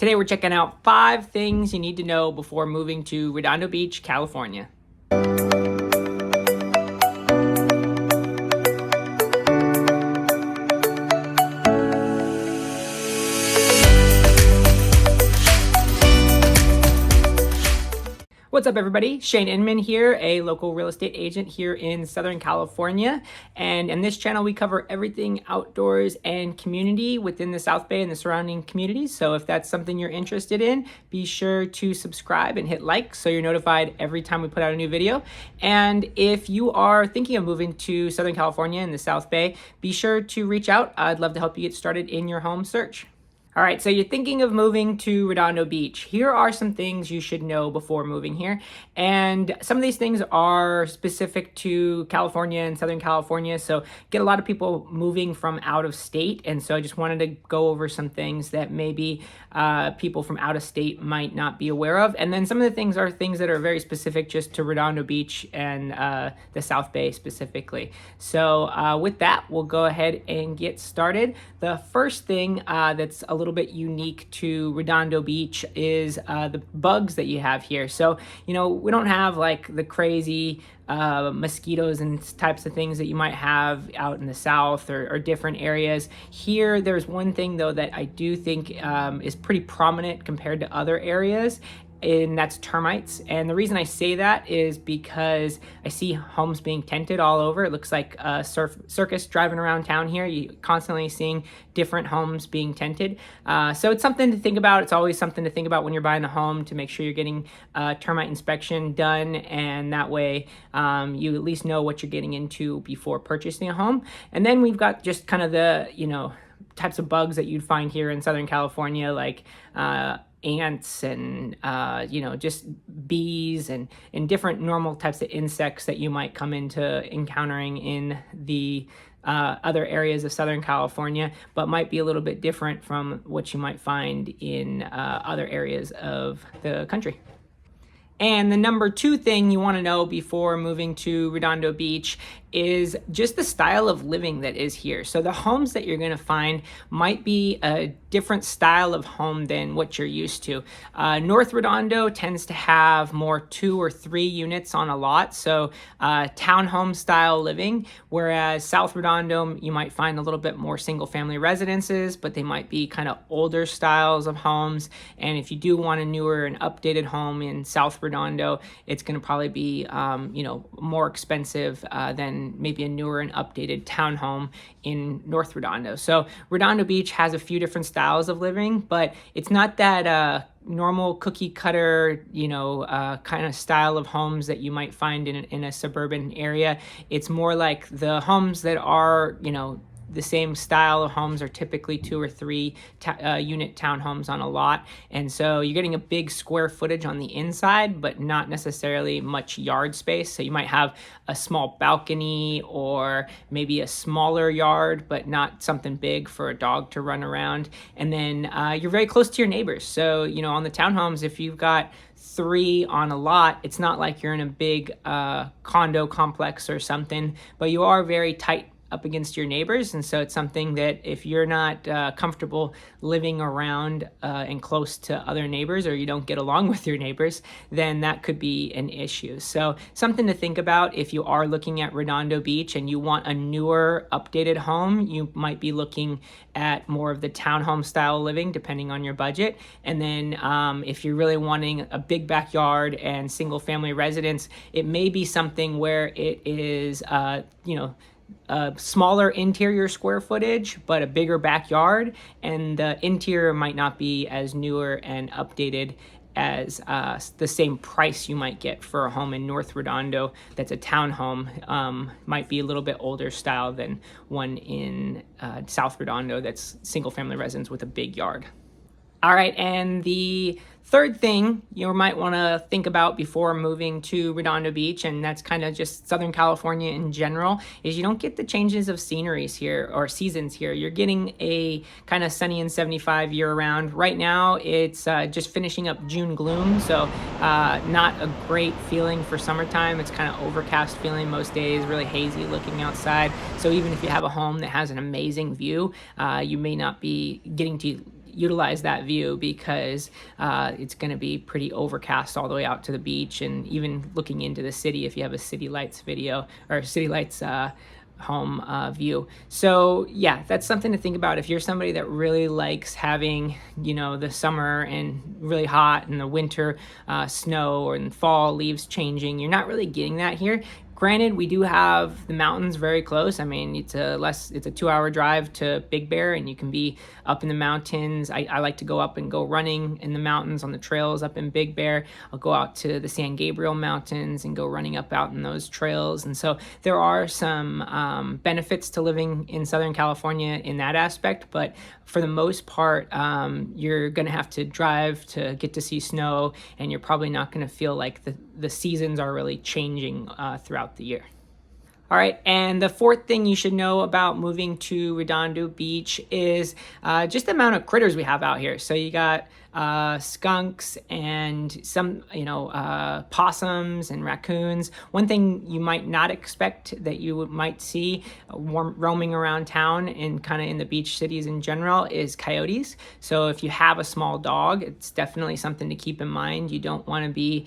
Today we're checking out 5 things you need to know before moving to Redondo Beach, California. What's up, everybody? CheyneInman here, a local real estate agent here in Southern California. And in this channel, we cover everything outdoors and community within the South Bay and the surrounding communities. So if that's something you're interested in, be sure to subscribe and hit like so you're notified every time we put out a new video. And if you are thinking of moving to Southern California and the South Bay, be sure to reach out. I'd love to help you get started in your home search. All right, so you're thinking of moving to Redondo Beach. Here are some things you should know before moving here. And some of these things are specific to California and Southern California. So get a lot of people moving from out of state. And so I just wanted to go over some things that maybe people from out of state might not be aware of. And then some of the things are things that are very specific just to Redondo Beach and the South Bay specifically. So with that, we'll go ahead and get started. The first thing that's a little bit unique to Redondo Beach is the bugs that you have here. So, you know, we don't have like the crazy mosquitoes and types of things that you might have out in the South or different areas. Here, there's one thing though that I do think is pretty prominent compared to other areas, and that's termites. And the reason I say that is because I see homes being tented all over. It looks like a circus driving around town here. You're constantly seeing different homes being tented. So it's something to think about. It's always something to think about when you're buying a home, to make sure you're getting termite inspection done, and that way you at least know what you're getting into before purchasing a home. And then we've got just kind of the, you know, types of bugs that you'd find here in Southern California, like ants and you know, just bees and different normal types of insects that you might come into encountering in the other areas of Southern California, but might be a little bit different from what you might find in other areas of the country. And the number 2 thing you want to know before moving to Redondo Beach is just the style of living that is here. So the homes that you're going to find might be a different style of home than what you're used to. North Redondo tends to have more 2 or 3 units on a lot, so townhome style living, whereas South Redondo, you might find a little bit more single family residences, but they might be kind of older styles of homes. And if you do want a newer and updated home in South Redondo, it's going to probably be you know, more expensive than maybe a newer and updated townhome in North Redondo. So Redondo Beach has a few different styles of living, but it's not that normal cookie cutter, you know, kind of style of homes that you might find in a suburban area. It's more like the homes that are, you know, the same style of homes are typically 2 or 3 unit townhomes on a lot. And so you're getting a big square footage on the inside, but not necessarily much yard space. So you might have a small balcony or maybe a smaller yard, but not something big for a dog to run around. And then you're very close to your neighbors. So, you know, on the townhomes, if you've got 3 on a lot, it's not like you're in a big condo complex or something, but you are very tight up against your neighbors. And so it's something that if you're not comfortable living around and close to other neighbors, or you don't get along with your neighbors, then that could be an issue. So something to think about if you are looking at Redondo Beach and you want a newer, updated home, you might be looking at more of the townhome style living, depending on your budget. And then if you're really wanting a big backyard and single family residence, it may be something where it is, you know, a smaller interior square footage, but a bigger backyard, and the interior might not be as newer and updated as the same price you might get for a home in North Redondo that's a townhome. Might be a little bit older style than one in South Redondo that's single family residence with a big yard. All right, and the third thing you might want to think about before moving to Redondo Beach, and that's kind of just Southern California in general, is you don't get the changes of sceneries here or seasons here. You're getting a kind of sunny and 75 year round. Right now, it's just finishing up June gloom, so not a great feeling for summertime. It's kind of overcast feeling most days, really hazy looking outside. So even if you have a home that has an amazing view, you may not be getting to utilize that view because it's going to be pretty overcast all the way out to the beach, and even looking into the city if you have a City Lights video or City Lights home view. So yeah, that's something to think about if you're somebody that really likes having, the summer and really hot and the winter snow, or in fall leaves changing. You're not really getting that here. Granted, we do have the mountains very close. I mean, it's a 2-hour drive to Big Bear, and you can be up in the mountains. I like to go up and go running in the mountains on the trails up in Big Bear. I'll go out to the San Gabriel Mountains and go running up out in those trails. And so there are some benefits to living in Southern California in that aspect, but for the most part, you're going to have to drive to get to see snow, and you're probably not going to feel like the seasons are really changing throughout the year. All right, and the fourth thing you should know about moving to Redondo Beach is just the amount of critters we have out here. So you got skunks and some, possums and raccoons. One thing you might not expect that you might see roaming around town and kind of in the beach cities in general is coyotes. So if you have a small dog, it's definitely something to keep in mind. You don't want to be,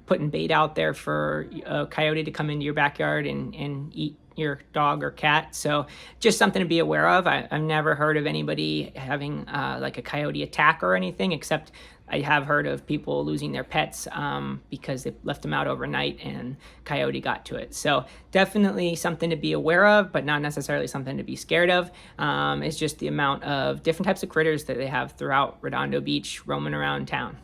putting bait out there for a coyote to come into your backyard and eat your dog or cat. So just something to be aware of. I've never heard of anybody having like a coyote attack or anything, except I have heard of people losing their pets because they left them out overnight and coyote got to it. So definitely something to be aware of, but not necessarily something to be scared of. It's just the amount of different types of critters that they have throughout Redondo Beach roaming around town.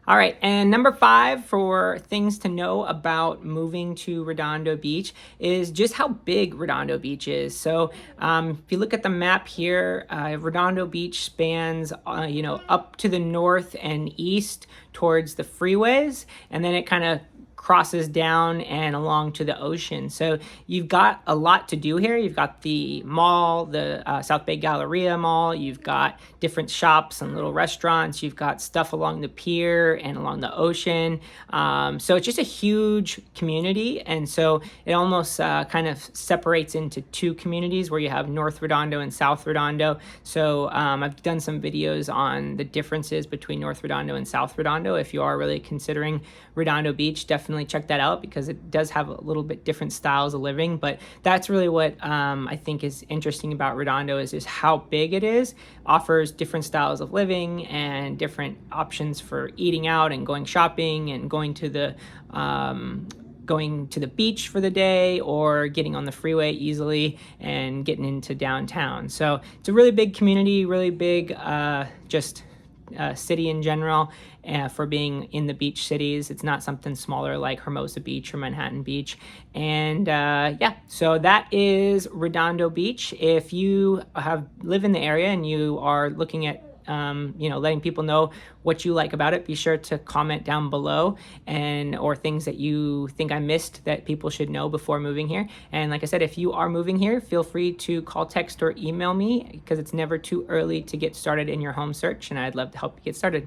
All right, and number 5 for things to know about moving to Redondo Beach is just how big Redondo Beach is. So if you look at the map here, Redondo Beach spans, up to the north and east towards the freeways, and then it kind of crosses down and along to the ocean. So you've got a lot to do here. You've got the mall, the South Bay Galleria Mall. You've got different shops and little restaurants. You've got stuff along the pier and along the ocean. So it's just a huge community. And so it almost kind of separates into two communities where you have North Redondo and South Redondo. So I've done some videos on the differences between North Redondo and South Redondo. If you are really considering Redondo Beach, definitely check that out because it does have a little bit different styles of living. But that's really what I think is interesting about Redondo is just how big it is. Offers different styles of living and different options for eating out and going shopping and going to the beach for the day or getting on the freeway easily and getting into downtown. So it's a really big community, really big city in general for being in the beach cities. It's not something smaller like Hermosa Beach or Manhattan Beach. And so that is Redondo Beach. If you live in the area and you are looking at letting people know what you like about it, be sure to comment down below or things that you think I missed that people should know before moving here. And like I said, if you are moving here, feel free to call, text, or email me because it's never too early to get started in your home search, and I'd love to help you get started.